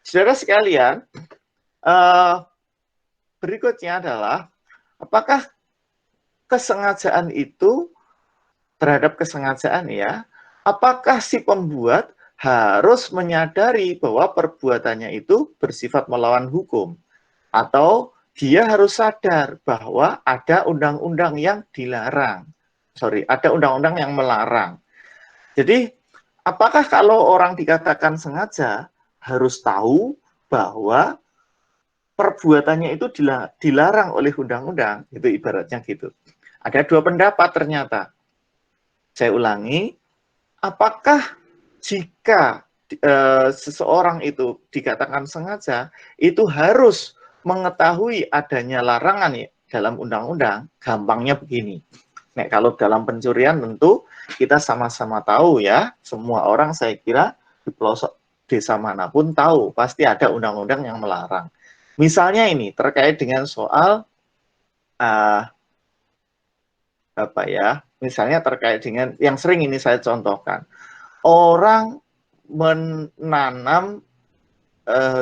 Saudara sekalian, eh, berikutnya adalah apakah kesengajaan itu terhadap kesengajaan ya, apakah si pembuat harus menyadari bahwa perbuatannya itu bersifat melawan hukum, atau dia harus sadar bahwa ada undang-undang yang dilarang, ada undang-undang yang melarang. Jadi apakah kalau orang dikatakan sengaja harus tahu bahwa perbuatannya itu dilarang oleh undang-undang, itu ibaratnya gitu. Ada dua pendapat ternyata. Saya ulangi, apakah jika seseorang itu dikatakan sengaja, itu harus mengetahui adanya larangan ya dalam undang-undang? Gampangnya begini. Nek kalau dalam pencurian tentu kita sama-sama tahu ya, semua orang saya kira di pelosok desa manapun tahu, pasti ada undang-undang yang melarang. Misalnya ini terkait dengan soal apa ya? Misalnya terkait dengan yang sering ini saya contohkan, orang menanam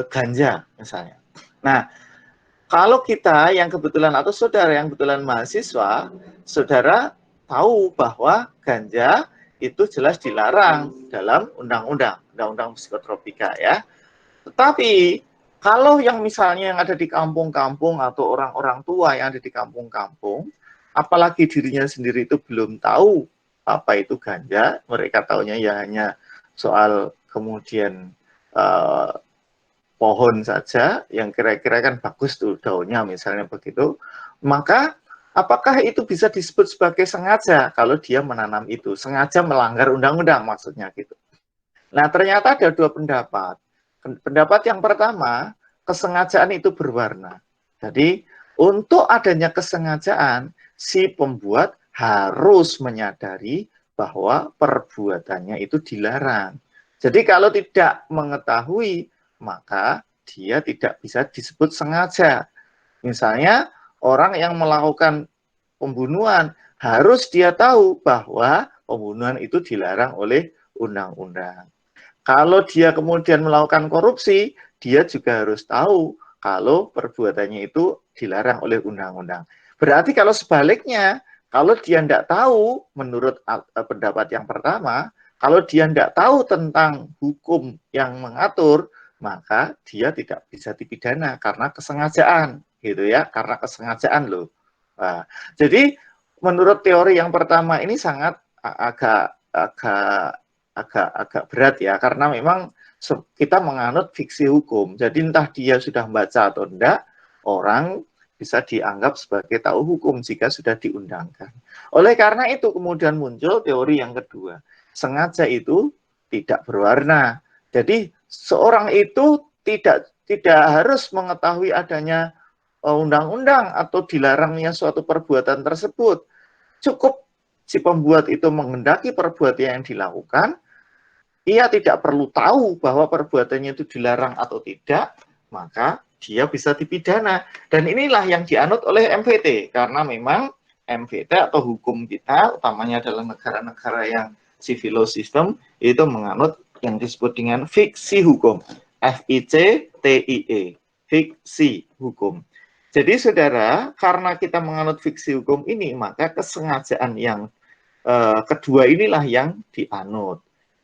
ganja misalnya. Nah, kalau kita yang kebetulan atau saudara yang kebetulan mahasiswa, saudara tahu bahwa ganja itu jelas dilarang dalam undang-undang psikotropika ya. Tetapi kalau yang misalnya yang ada di kampung-kampung atau orang-orang tua yang ada di kampung-kampung, apalagi dirinya sendiri itu belum tahu apa itu ganja, mereka taunya ya hanya soal kemudian uh, pohon saja yang kira-kira kan bagus tuh daunnya misalnya begitu, maka apakah itu bisa disebut sebagai sengaja kalau dia menanam itu, sengaja melanggar undang-undang maksudnya gitu. Nah, ternyata ada dua pendapat. Pendapat yang pertama, kesengajaan itu berwarna. Jadi, untuk adanya kesengajaan, si pembuat harus menyadari bahwa perbuatannya itu dilarang. Jadi, kalau tidak mengetahui, maka dia tidak bisa disebut sengaja. Misalnya, orang yang melakukan pembunuhan harus dia tahu bahwa pembunuhan itu dilarang oleh undang-undang. Kalau dia kemudian melakukan korupsi, dia juga harus tahu kalau perbuatannya itu dilarang oleh undang-undang. Berarti kalau sebaliknya, kalau dia tidak tahu, menurut pendapat yang pertama, kalau dia tidak tahu tentang hukum yang mengatur, maka dia tidak bisa dipidana karena kesengajaan, gitu ya, karena kesengajaan loh. Nah, jadi menurut teori yang pertama ini sangat agak agak berat ya, karena memang kita menganut fiksi hukum. Jadi entah dia sudah membaca atau tidak, orang bisa dianggap sebagai tahu hukum jika sudah diundangkan. Oleh karena itu kemudian muncul teori yang kedua. Sengaja itu tidak berwarna. Jadi seorang itu tidak harus mengetahui adanya undang-undang atau dilarangnya suatu perbuatan tersebut. Cukup si pembuat itu menghendaki perbuatan yang dilakukan, ia tidak perlu tahu bahwa perbuatannya itu dilarang atau tidak, maka dia bisa dipidana. Dan inilah yang dianut oleh MVT, karena memang MVT atau hukum kita, utamanya dalam negara-negara yang civil law system, itu menganut yang disebut dengan fiksi hukum. FICTIE, fiksi hukum. Jadi saudara, karena kita menganut fiksi hukum ini, maka kesengajaan yang kedua inilah yang dianut.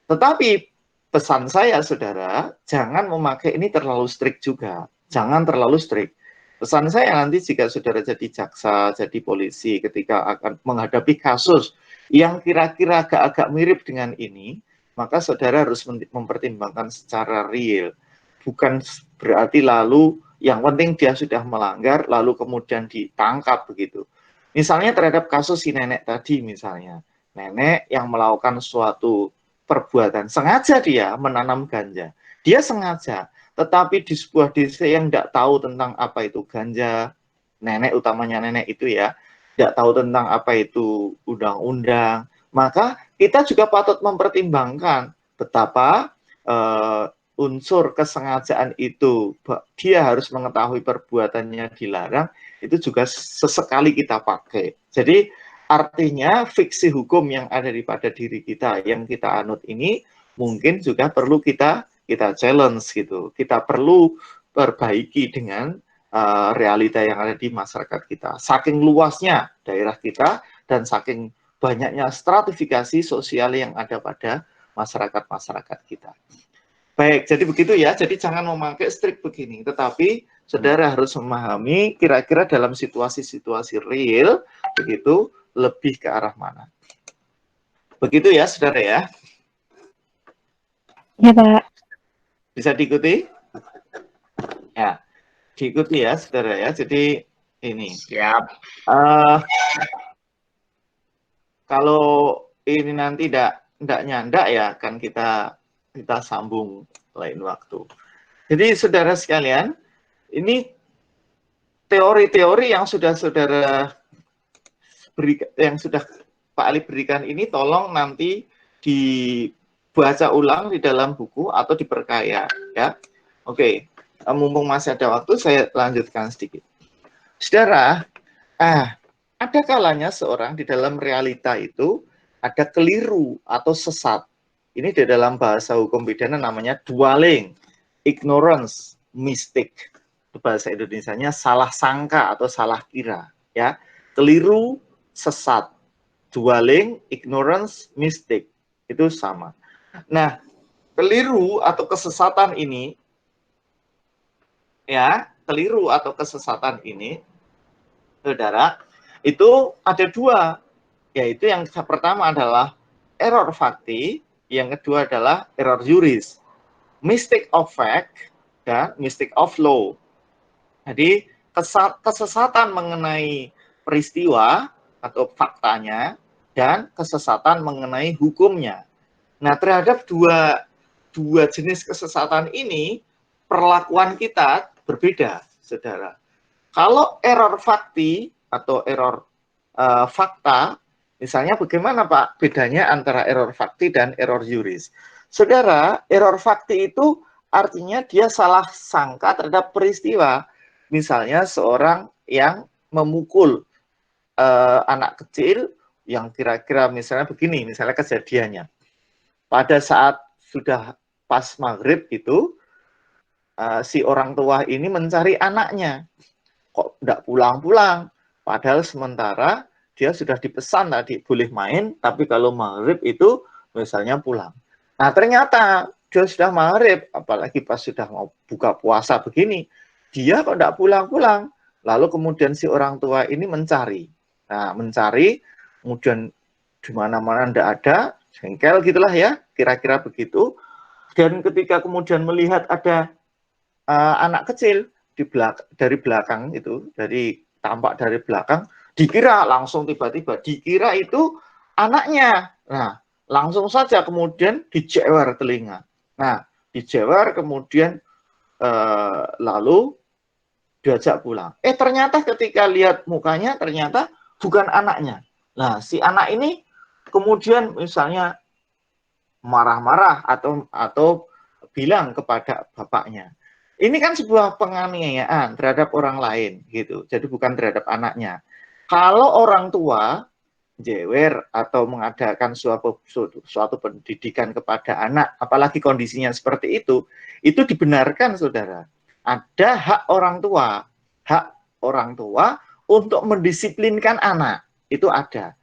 Tetapi pesan saya, saudara, jangan memakai ini terlalu strict juga. Jangan terlalu strict. Pesan saya nanti jika saudara jadi jaksa, jadi polisi, ketika akan menghadapi kasus yang kira-kira agak-agak mirip dengan ini, maka saudara harus mempertimbangkan secara real. Bukan berarti lalu yang penting dia sudah melanggar, lalu kemudian ditangkap begitu. Misalnya terhadap kasus si nenek tadi misalnya. Nenek yang melakukan suatu perbuatan, sengaja dia menanam ganja. Dia sengaja, tetapi di sebuah desa yang tidak tahu tentang apa itu ganja, nenek utamanya nenek itu ya, tidak tahu tentang apa itu undang-undang, maka kita juga patut mempertimbangkan betapa unsur kesengajaan itu, dia harus mengetahui perbuatannya dilarang, itu juga sesekali kita pakai. Jadi artinya fiksi hukum yang ada pada diri kita, yang kita anut ini, mungkin juga perlu kita kita challenge gitu. Kita perlu perbaiki dengan realita yang ada di masyarakat kita. Saking luasnya daerah kita dan saking banyaknya stratifikasi sosial yang ada pada masyarakat-masyarakat kita. Baik, jadi begitu ya. Jadi jangan memakai strik begini. Tetapi saudara harus memahami kira-kira dalam situasi-situasi real, begitu, lebih ke arah mana. Begitu ya, saudara ya. Ya, Pak. Bisa diikuti? Ya, diikuti ya, saudara ya. Jadi ini. Siap. Kalau ini nanti tidak nyandak ya, kan kita sambung lain waktu. Jadi saudara sekalian, ini teori-teori yang sudah saudara berikan, yang sudah Pak Ali berikan ini, tolong nanti dibaca ulang di dalam buku atau diperkaya ya. Oke, mumpung masih ada waktu, saya lanjutkan sedikit. Saudara, ada kalanya seorang di dalam realita itu ada keliru atau sesat. Ini di dalam bahasa hukum pidana namanya dwelling, ignorance, mistake. Bahasa Indonesianya salah sangka atau salah kira. Ya, keliru, sesat, dwelling, ignorance, mistake. Itu sama. Nah, keliru atau kesesatan ini, ya, keliru atau kesesatan ini, saudara, itu ada dua, yaitu yang pertama adalah error fakti, yang kedua adalah error juris, mistake of fact dan mistake of law. Jadi kesesatan mengenai peristiwa atau faktanya dan kesesatan mengenai hukumnya. Nah, terhadap dua jenis kesesatan ini perlakuan kita berbeda, saudara. Kalau error fakti atau error fakta, misalnya bagaimana Pak bedanya antara error fakti dan error juris? Saudara, error fakti itu artinya dia salah sangka terhadap peristiwa. Misalnya seorang yang memukul anak kecil yang kira-kira misalnya begini, misalnya kejadiannya. Pada saat sudah pas maghrib itu, si orang tua ini mencari anaknya. Kok tidak pulang-pulang? Padahal sementara dia sudah dipesan tadi boleh main, tapi kalau maghrib itu misalnya pulang. Nah ternyata dia sudah maghrib, apalagi pas sudah mau buka puasa begini, dia kok tidak pulang-pulang. Lalu kemudian si orang tua ini mencari. Nah mencari, kemudian di mana-mana tidak ada, jengkel gitulah ya, kira-kira begitu. Dan ketika kemudian melihat ada anak kecil dari belakang itu, tampak dari belakang, dikira langsung tiba-tiba, dikira itu anaknya. Nah, langsung saja kemudian dijewer telinga. Nah, dijewer kemudian lalu diajak pulang. Ternyata ketika lihat mukanya ternyata bukan anaknya. Nah, si anak ini kemudian misalnya marah-marah atau bilang kepada bapaknya. Ini kan sebuah penganiayaan terhadap orang lain gitu. Jadi bukan terhadap anaknya. Kalau orang tua jewer atau mengadakan suatu pendidikan kepada anak, apalagi kondisinya seperti itu dibenarkan, saudara. Ada hak orang tua untuk mendisiplinkan anak, itu ada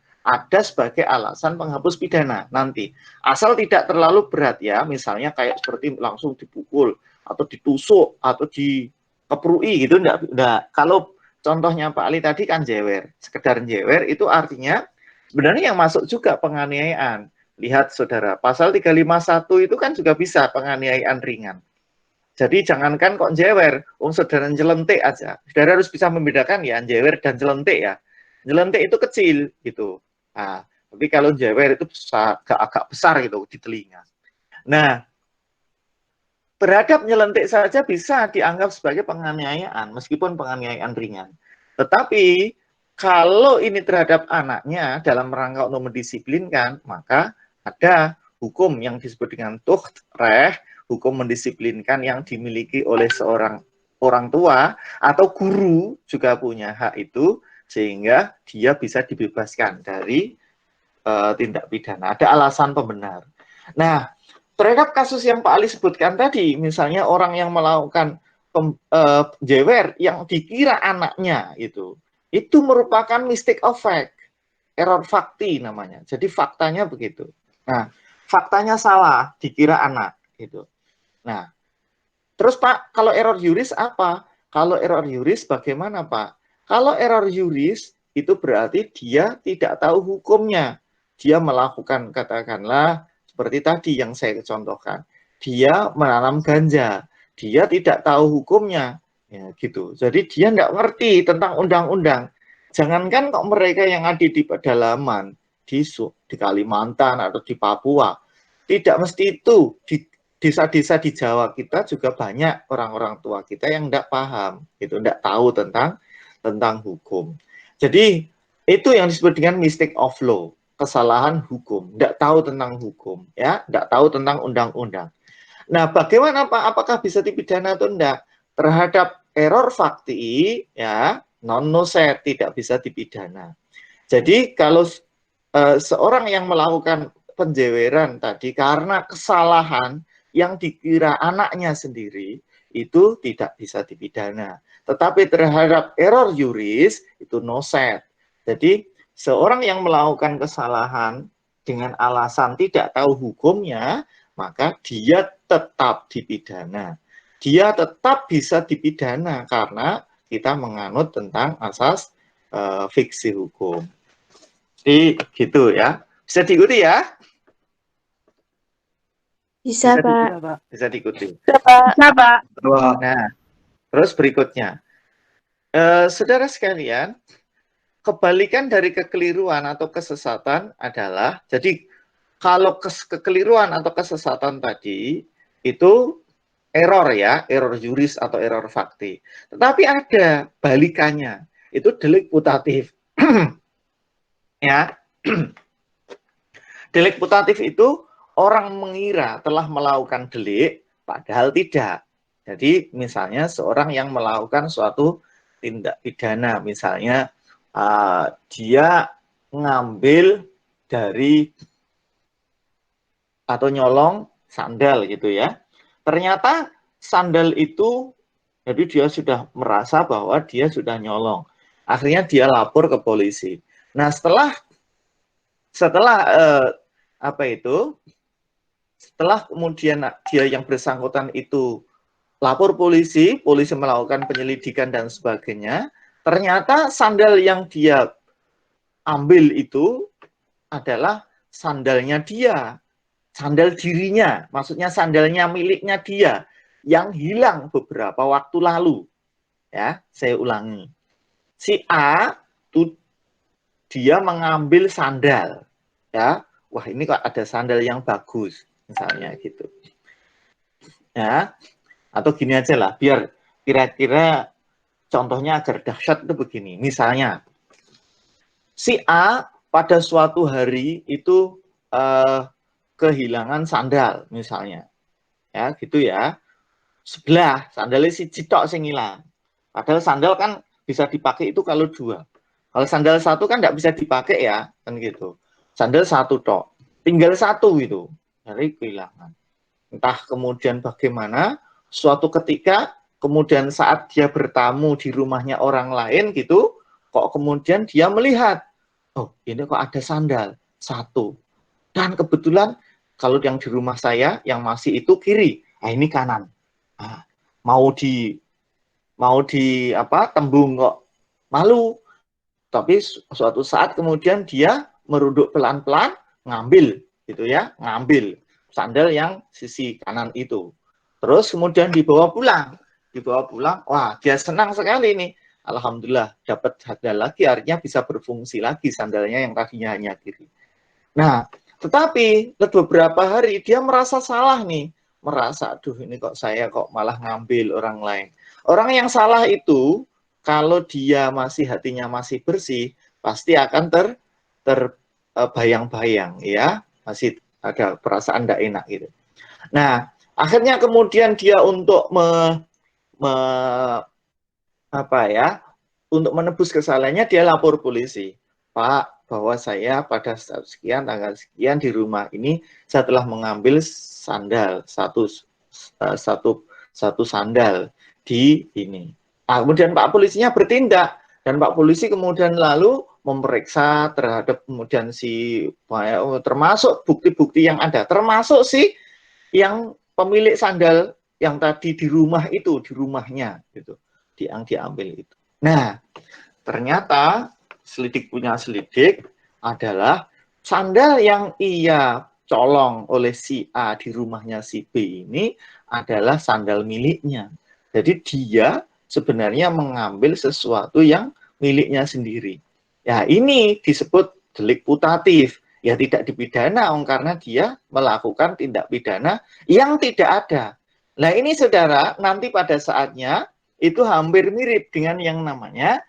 sebagai alasan penghapus pidana nanti. Asal tidak terlalu berat ya, misalnya kayak seperti langsung dipukul atau ditusuk atau dikeprui gitu, enggak. Kalau contohnya Pak Ali tadi kan jewer, sekedar jewer itu artinya sebenarnya yang masuk juga penganiayaan. Lihat saudara, pasal 351 itu kan juga bisa penganiayaan ringan. Jadi jangankan kok jewer, saudara nyelentik aja. Saudara harus bisa membedakan ya jewer dan nyelentik ya. Nyelentik itu kecil gitu. Nah, tapi kalau jewer itu agak besar gitu di telinga. Nah, terhadap nyelentik saja bisa dianggap sebagai penganiayaan, meskipun penganiayaan ringan. Tetapi kalau ini terhadap anaknya dalam rangka untuk mendisiplinkan, maka ada hukum yang disebut dengan tucht reh, hukum mendisiplinkan yang dimiliki oleh seorang orang tua atau guru juga punya hak itu, sehingga dia bisa dibebaskan dari tindak pidana. Ada alasan pembenar. Nah, terhadap kasus yang Pak Ali sebutkan tadi, misalnya orang yang melakukan jewer yang dikira anaknya itu merupakan mistake of fact, error fakti namanya. Jadi faktanya begitu. Nah, faktanya salah, dikira anak gitu. Nah, terus Pak, kalau error juris apa? Kalau error juris bagaimana Pak? Kalau error juris itu berarti dia tidak tahu hukumnya. Dia melakukan katakanlah seperti tadi yang saya contohkan. Dia menanam ganja. Dia tidak tahu hukumnya. Ya, gitu. Jadi dia tidak ngerti tentang undang-undang. Jangankan kok mereka yang ada di pedalaman, di Kalimantan atau di Papua, tidak mesti itu. Di desa-desa di Jawa kita juga banyak orang-orang tua kita yang tidak paham, tidak tahu tentang hukum. Jadi itu yang disebut dengan mistake of law, kesalahan hukum, tidak tahu tentang hukum, ya, tidak tahu tentang undang-undang. Nah, bagaimana Pak? Apakah bisa dipidana atau tidak? Terhadap error fakti, ya, non-noset tidak bisa dipidana. Jadi kalau seorang yang melakukan penjeweran tadi karena kesalahan yang dikira anaknya sendiri itu tidak bisa dipidana. Tetapi terhadap error juris itu noset. Jadi seorang yang melakukan kesalahan dengan alasan tidak tahu hukumnya, maka dia tetap dipidana. Dia tetap bisa dipidana karena kita menganut tentang asas fiksi hukum. Jadi gitu ya. Bisa diikuti ya? Bisa, Pak. Bisa diikuti. Bisa, Pak. Nah, terus berikutnya. Saudara sekalian, kebalikan dari kekeliruan atau kesesatan adalah, jadi kalau kekeliruan atau kesesatan tadi itu error ya, error juris atau error fakti. Tetapi ada balikannya, itu delik putatif. Ya. Delik putatif itu orang mengira telah melakukan delik, padahal tidak. Jadi misalnya seorang yang melakukan suatu tindak pidana, misalnya dia ngambil dari atau nyolong sandal gitu ya. Ternyata sandal itu, jadi dia sudah merasa bahwa dia sudah nyolong. Akhirnya dia lapor ke polisi. Nah setelah setelah kemudian dia yang bersangkutan itu lapor polisi, polisi melakukan penyelidikan dan sebagainya, ternyata sandal yang dia ambil itu adalah sandalnya dia, sandal dirinya, maksudnya sandalnya miliknya dia, yang hilang beberapa waktu lalu. Ya, saya ulangi. Si A itu dia mengambil sandal, ya, wah ini kok ada sandal yang bagus, misalnya gitu. Ya, atau gini aja lah, biar kira-kira contohnya agar dahsyat itu begini. Misalnya, si A pada suatu hari itu kehilangan sandal, misalnya. Ya, gitu ya. Sebelah, sandalnya si Citok sing hilang. Padahal sandal kan bisa dipakai itu kalau dua. Kalau sandal satu kan tidak bisa dipakai ya, kan gitu. Sandal satu tok. Tinggal satu itu. Dari kehilangan. Entah kemudian bagaimana, suatu ketika, kemudian saat dia bertamu di rumahnya orang lain gitu, kok kemudian dia melihat, oh ini kok ada sandal, satu. Dan kebetulan kalau yang di rumah saya, yang masih itu kiri, nah ini kanan. Nah, mau di tembung kok malu. Tapi suatu saat kemudian dia merunduk pelan-pelan, ngambil gitu ya, ngambil sandal yang sisi kanan itu. Terus kemudian dibawa pulang, wah dia senang sekali nih. Alhamdulillah dapat sandal lagi, artinya bisa berfungsi lagi sandalnya yang tadinya hanya kiri. Nah, tetapi beberapa hari dia merasa salah nih, merasa, aduh ini kok saya kok malah ngambil orang lain. Orang yang salah itu kalau dia masih hatinya masih bersih, pasti akan terbayang-bayang ya, masih ada perasaan tidak enak gitu. Nah, akhirnya kemudian dia untuk untuk menebus kesalahannya dia lapor polisi. Pak, bahwa saya pada saat sekian tanggal sekian di rumah ini saya telah mengambil sandal satu sandal di ini. Nah, kemudian Pak polisinya bertindak dan Pak polisi kemudian lalu memeriksa terhadap kemudian si termasuk bukti-bukti yang ada, termasuk si yang pemilik sandal yang tadi di rumah itu, di rumahnya gitu, yang diambil itu. Nah, ternyata selidik punya selidik adalah sandal yang ia colong oleh si A di rumahnya si B ini adalah sandal miliknya. Jadi dia sebenarnya mengambil sesuatu yang miliknya sendiri. Ya, ini disebut delik putatif. Ya tidak dipidana karena dia melakukan tindak pidana yang tidak ada. Nah ini saudara, nanti pada saatnya itu hampir mirip dengan yang namanya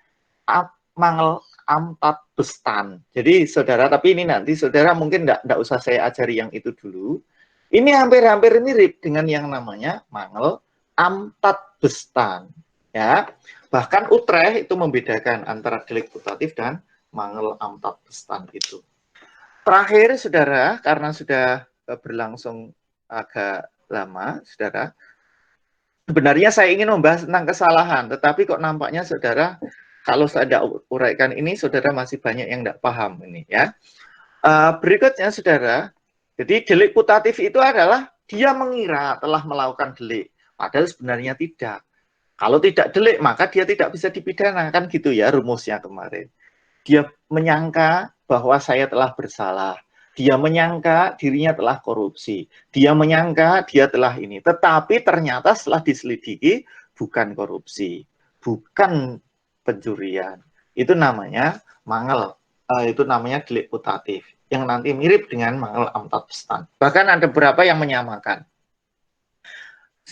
mangel amtat bestan. Jadi saudara, tapi ini nanti saudara mungkin enggak usah saya ajari yang itu dulu. Ini hampir-hampir mirip dengan yang namanya mangel amtat bestan. Ya, bahkan Utrecht itu membedakan antara delik putatif dan mangel amtat bestan itu. Terakhir, saudara, karena sudah berlangsung agak lama, saudara, sebenarnya saya ingin membahas tentang kesalahan, tetapi kok nampaknya, saudara, kalau saya tidak uraikan ini, saudara masih banyak yang tidak paham ini, ya. Berikutnya, saudara, jadi delik putatif itu adalah dia mengira telah melakukan delik, padahal sebenarnya tidak. Kalau tidak delik, maka dia tidak bisa dipidana, kan gitu ya rumusnya kemarin. Dia menyangka bahwa saya telah bersalah. Dia menyangka dirinya telah korupsi. Dia menyangka dia telah ini. Tetapi ternyata setelah diselidiki, bukan korupsi. Bukan pencurian. Itu namanya mangel. Itu namanya delik putatif. Yang nanti mirip dengan mangel amtat bestan. Bahkan ada beberapa yang menyamakan.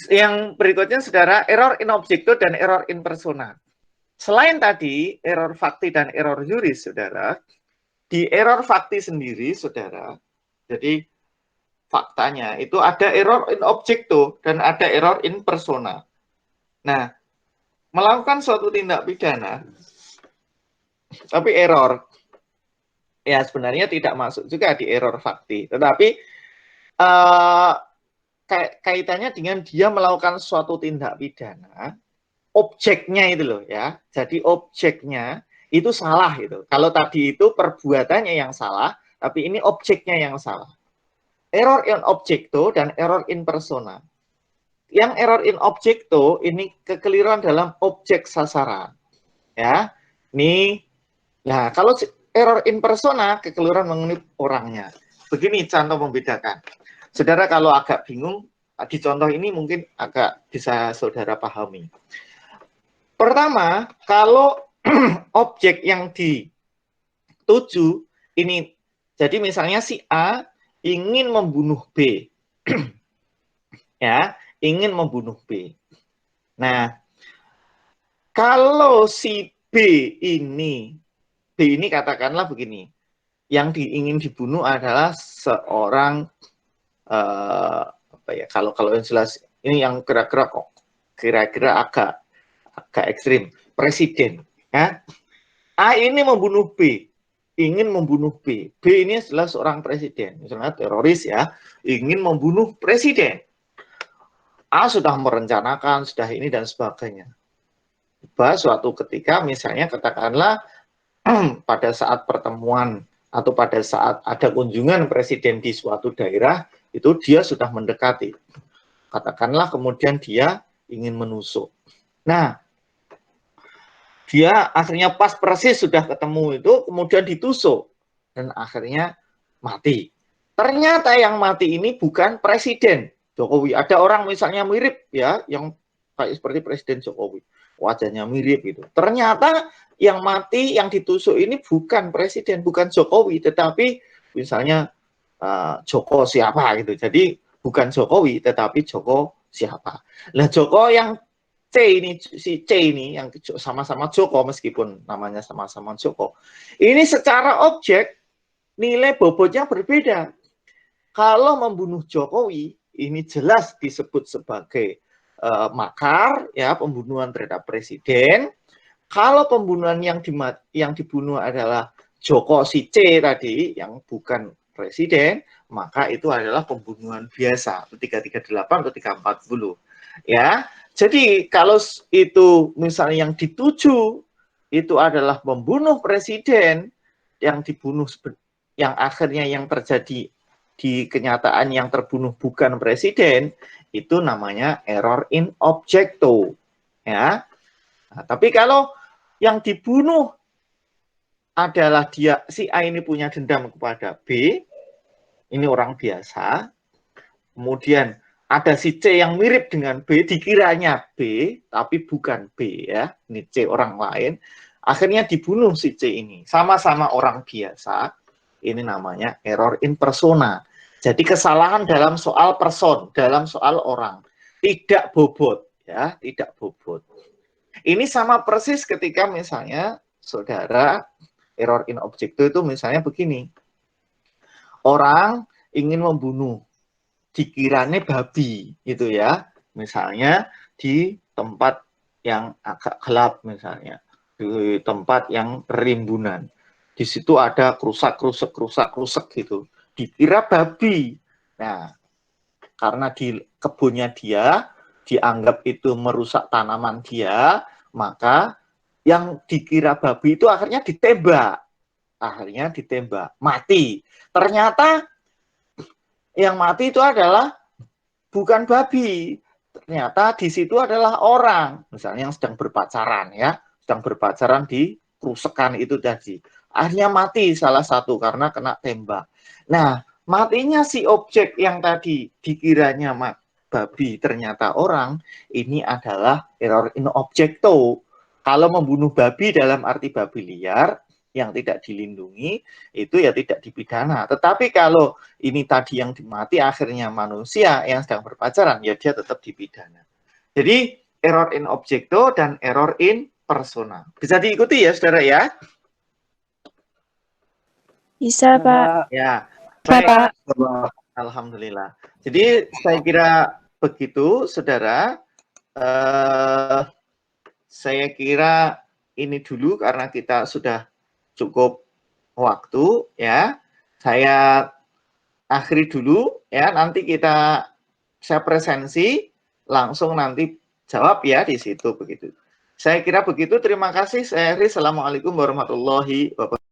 Yang berikutnya, saudara, error in objecto dan error in persona. Selain tadi, error fakti dan error juris, saudara, di error fakti sendiri, saudara, jadi faktanya itu ada error in objecto dan ada error in persona. Nah, melakukan suatu tindak pidana, tapi error, ya sebenarnya tidak masuk juga di error fakti, tetapi kaitannya dengan dia melakukan suatu tindak pidana, objeknya itu loh ya. Jadi objeknya itu salah itu. Kalau tadi itu perbuatannya yang salah, tapi ini objeknya yang salah. Error in objecto dan error in persona. Yang error in objecto ini kekeliruan dalam objek sasaran. Ya. Ini nah, kalau error in persona kekeliruan mengenai orangnya. Begini contoh membedakan. Saudara kalau agak bingung di contoh ini mungkin agak bisa saudara pahami. Pertama, kalau objek yang dituju ini, jadi misalnya si A ingin membunuh B, ya, ingin membunuh B. Nah, kalau si B ini katakanlah begini, yang ingin dibunuh adalah seorang apa ya? Kalau yang jelas ini yang kira-kira agak ekstrim, presiden, ya. A ini membunuh B, ingin membunuh B. B ini adalah seorang presiden, misalnya teroris ya, ingin membunuh presiden. A sudah merencanakan, sudah ini dan sebagainya. Tiba suatu ketika, misalnya katakanlah pada saat pertemuan atau pada saat ada kunjungan presiden di suatu daerah, itu dia sudah mendekati. Katakanlah kemudian dia ingin menusuk. Nah, dia akhirnya pas persis sudah ketemu itu, kemudian ditusuk. Dan akhirnya mati. Ternyata yang mati ini bukan Presiden Jokowi. Ada orang misalnya mirip ya, yang kayak seperti Presiden Jokowi. Wajahnya mirip gitu. Ternyata yang mati, yang ditusuk ini bukan Presiden, bukan Jokowi. Tetapi misalnya Joko siapa gitu. Jadi bukan Jokowi, tetapi Joko siapa. Nah Joko yang si C ini yang sama-sama Joko meskipun namanya sama-sama Joko. Ini secara objek nilai bobotnya berbeda. Kalau membunuh Jokowi ini jelas disebut sebagai makar ya, pembunuhan terhadap presiden. Kalau pembunuhan yang dibunuh adalah Joko si C tadi yang bukan presiden, maka itu adalah pembunuhan biasa 338 atau 340 ya. Jadi kalau itu misalnya yang dituju itu adalah membunuh presiden, yang dibunuh yang akhirnya yang terjadi di kenyataan yang terbunuh bukan presiden, itu namanya error in objecto ya. Nah, tapi kalau yang dibunuh adalah dia, si A ini punya dendam kepada B, ini orang biasa, kemudian ada si C yang mirip dengan B, dikiranya B, tapi bukan B ya, ini C orang lain, akhirnya dibunuh si C ini, sama-sama orang biasa, ini namanya error in persona. Jadi kesalahan dalam soal person, dalam soal orang, tidak bobot ya, tidak bobot. Ini sama persis ketika misalnya saudara error in objecto itu misalnya begini. Orang ingin membunuh, dikiranya babi gitu ya. Misalnya di tempat yang agak gelap misalnya, di tempat yang rimbunan. Di situ ada kerusak gitu. Dikira babi. Nah, karena di kebunnya dia dianggap itu merusak tanaman dia, maka yang dikira babi itu akhirnya ditembak. Mati. Ternyata yang mati itu adalah bukan babi. Ternyata di situ adalah orang, misalnya yang sedang berpacaran ya, sedang berpacaran di kerusakan itu tadi. Akhirnya mati salah satu karena kena tembak. Nah, matinya si objek yang tadi dikiranya babi ternyata orang, ini adalah error in objecto. Kalau membunuh babi dalam arti babi liar yang tidak dilindungi, itu ya tidak dipidana. Tetapi kalau ini tadi yang mati akhirnya manusia yang sedang berpacaran, ya dia tetap dipidana. Jadi error in objecto dan error in persona. Bisa diikuti ya saudara ya? Bisa, Pak. Ya, Pak. Alhamdulillah. Jadi saya kira begitu saudara. Saya kira ini dulu karena kita sudah cukup waktu ya. Saya akhiri dulu ya, nanti saya presensi langsung nanti jawab ya di situ begitu. Saya kira begitu. Terima kasih. Saya akhiri. Assalamualaikum warahmatullahi wabarakatuh.